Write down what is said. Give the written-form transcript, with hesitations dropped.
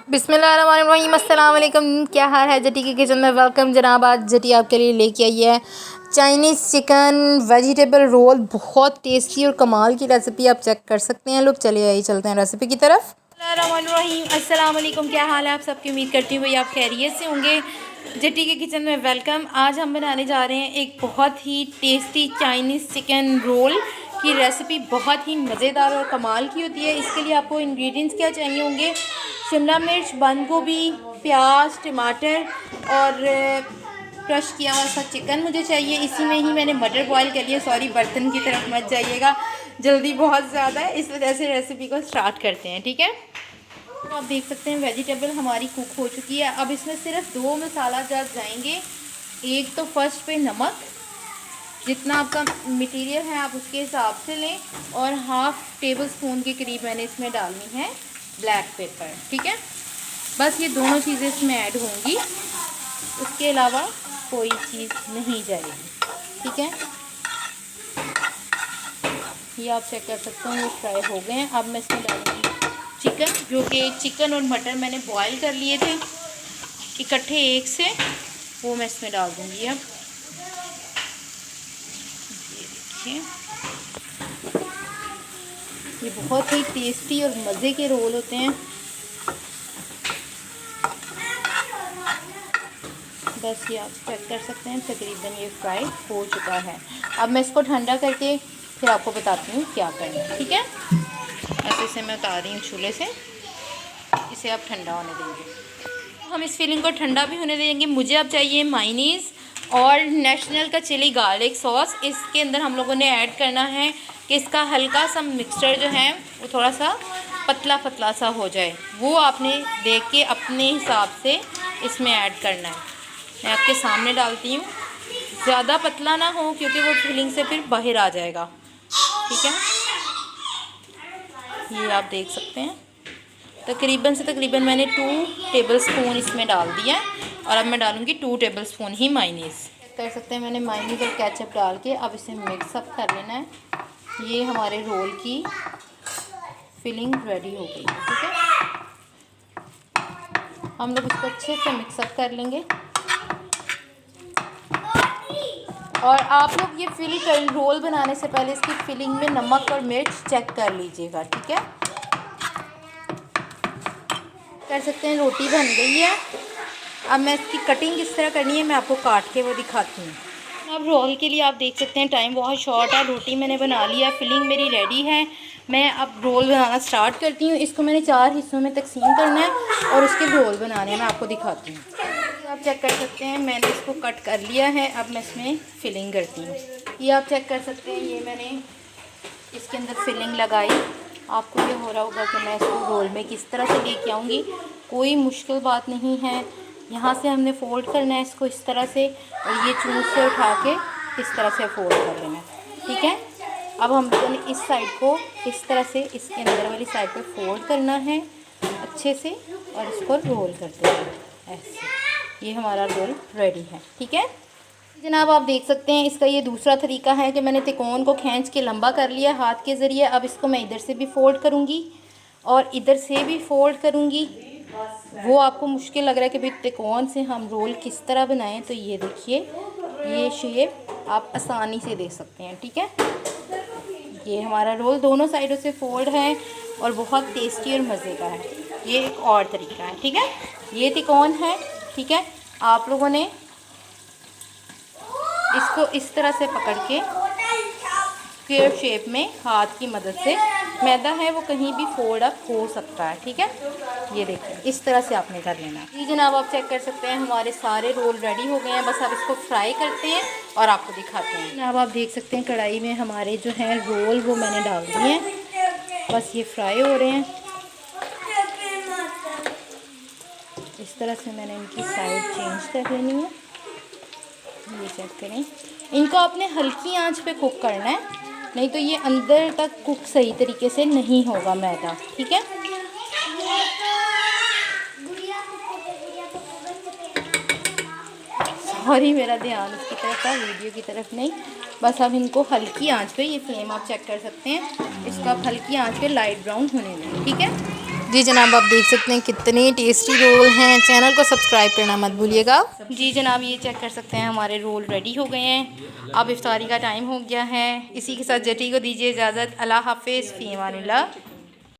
बिस्मिल्लाहिर्रहमानिर्रहीम, अस्सलाम वालेकुम। क्या हाल है जटी के किचन में। वेलकम जनाब। आज जटी आपके लिए लेके आई है चाइनीज़ चिकन वेजिटेबल रोल। बहुत टेस्टी और कमाल की रेसिपी, आप चेक कर सकते हैं लोग। चलिए आइए चलते हैं रेसिपी की तरफ। बिस्मिल्लाहिर्रहमानिर्रहीम, अस्सलाम वालेकुम। क्या हाल है आप सबकी। उम्मीद करती हूँ भाई आप खैरियत से होंगे। जटी के किचन में वेलकम। आज हम बनाने जा रहे हैं एक बहुत ही टेस्टी चाइनीज़ चिकन रोल की रेसिपी। बहुत ही मज़ेदार और कमाल की होती है। इसके लिए आपको इंग्रेडिएंट्स क्या चाहिए होंगे। शिमला मिर्च, बंद गोभी, प्याज, टमाटर और क्रश किया हुआ सा चिकन मुझे चाहिए। इसी में ही मैंने मटर बॉईल कर लिया। सॉरी, बर्तन की तरफ मत जाइएगा, जल्दी बहुत ज़्यादा है, इस वजह से रेसिपी को स्टार्ट करते हैं। ठीक है, तो आप देख सकते हैं वेजिटेबल हमारी कुक हो चुकी है। अब इसमें सिर्फ 2 मसाला जात जाएंगे। एक तो फर्स्ट पे नमक, जितना आपका मटेरियल है आप उसके हिसाब से लें, और हाफ़ टेबल स्पून के करीब मैंने इसमें डालनी है ब्लैक पेपर। ठीक है, बस ये दोनों चीज़ें इसमें ऐड होंगी, उसके अलावा कोई चीज़ नहीं जाएगी। ठीक है, ये आप चेक कर सकते हैं, ये फ्राई हो गए हैं। अब मैं इसमें डालूँगी चिकन, जो कि चिकन और मटर मैंने बॉईल कर लिए थे इकट्ठे एक से, वो मैं इसमें डाल दूँगी। अब ये देखिए, ये बहुत ही टेस्टी और मज़े के रोल होते हैं। बस ये आप चेक कर सकते हैं, तकरीबन ये फ्राई हो चुका है। अब मैं इसको ठंडा करके फिर आपको बताती हूँ क्या करना है। ठीक है, ऐसे इसे मैं उतार रही हूँ चूल्हे से, इसे आप ठंडा होने देंगे। हम इस फिलिंग को ठंडा भी होने देंगे। मुझे अब चाहिए मायोनीज़ और नेशनल का चिली गार्लिक सॉस। इसके अंदर हम लोगों ने ऐड करना है कि इसका हल्का सा मिक्सचर जो है वो थोड़ा सा पतला पतला सा हो जाए। वो आपने देख के अपने हिसाब से इसमें ऐड करना है। मैं आपके सामने डालती हूँ, ज़्यादा पतला ना हो क्योंकि वो फिलिंग से फिर बाहर आ जाएगा। ठीक है, ये आप देख सकते हैं, तकरीबन से तकरीबन मैंने 2 टेबल स्पून इसमें डाल दिया है। और अब मैं डालूँगी 2 टेबल स्पून ही मायोनीज़। कर सकते हैं मैंने मायोनीज़ और केचप डाल के अब इसे मिक्सअप कर लेना है। ये हमारे रोल की फिलिंग रेडी हो गई है। ठीक है, हम लोग इसको अच्छे से मिक्सअप कर लेंगे। और आप लोग ये फिल कर रोल बनाने से पहले इसकी फिलिंग में नमक और मिर्च चेक कर लीजिएगा। ठीक है, कर सकते हैं। रोटी बन गई है। अब मैं इसकी कटिंग किस तरह करनी है मैं आपको काट के वो दिखाती हूँ। अब रोल के लिए आप देख सकते हैं टाइम बहुत शॉर्ट है। रोटी मैंने बना लिया, फिलिंग मेरी रेडी है। मैं अब रोल बनाना स्टार्ट करती हूँ। इसको मैंने 4 हिस्सों में तकसीम करना है और उसके रोल बनाने हैं, मैं आपको दिखाती हूँ। आप चेक कर सकते हैं मैंने इसको कट कर लिया है। अब मैं इसमें फिलिंग करती हूँ। ये आप चेक कर सकते हैं, ये मैंने इसके अंदर फिलिंग लगाई। आपको ये हो रहा होगा कि मैं इसको रोल में किस तरह से लेके आऊँगी। कोई मुश्किल बात नहीं है। यहाँ से हमने फ़ोल्ड करना है इसको इस तरह से, और ये चूंच से उठा के इस तरह से फ़ोल्ड कर लेना है। ठीक है, अब हम लोगों ने इस साइड को इस तरह से इसके अंदर वाली साइड पे फ़ोल्ड करना है अच्छे से, और इसको रोल करते हैं ऐसे। ये हमारा रोल रेडी है। ठीक है जनाब, आप देख सकते हैं इसका ये दूसरा तरीका है कि मैंने तिकोन को खींच के लंबा कर लिया हाथ के ज़रिए। अब इसको मैं इधर से भी फ़ोल्ड करूँगी और इधर से भी फ़ोल्ड करूँगी। वो आपको मुश्किल लग रहा है कि भाई तिकोन से हम रोल किस तरह बनाएं, तो ये देखिए, ये शेप आप आसानी से दे सकते हैं। ठीक है, ये हमारा रोल दोनों साइडों से फोल्ड है और बहुत टेस्टी और मज़े का है। ये एक और तरीका है। ठीक है, ये तिकोन है। ठीक है, आप लोगों ने इसको इस तरह से पकड़ के स्क्वायर शेप में हाथ की मदद से, मैदा है वो कहीं भी फोल्ड अप हो सकता है। ठीक है, ये देखिए इस तरह से आपने कर लेना है। जी जनाब, आप चेक कर सकते हैं हमारे सारे रोल रेडी हो गए हैं। बस अब इसको फ्राई करते हैं और आपको दिखाते हैं। जनाब, आप देख सकते हैं कढ़ाई में हमारे जो हैं रोल वो मैंने डाल दिए हैं। बस ये फ्राई हो रहे हैं। इस तरह से मैंने इनकी साइड चेंज कर लेनी है। ये चेक करें, इनको आपने हल्की आंच पे कुक करना है, नहीं तो ये अंदर तक कुक सही तरीके से नहीं होगा मैदा। ठीक है, सॉरी मेरा ध्यान उसकी तरफ था, वीडियो की तरफ नहीं। बस अब इनको हल्की आंच पे, ये फ्लेम आप चेक कर सकते हैं, इसको आप हल्की आंच पे लाइट ब्राउन होने दें। ठीक है, जी जनाब, आप देख सकते हैं कितने टेस्टी रोल हैं। चैनल को सब्सक्राइब करना मत भूलिएगा। जी जनाब, ये चेक कर सकते हैं हमारे रोल रेडी हो गए हैं। अब इफ्तारी का टाइम हो गया है। इसी के साथ जटी को दीजिए इजाज़त। अल्लाह हाफिज़, फ़ी अमानिल्लाह।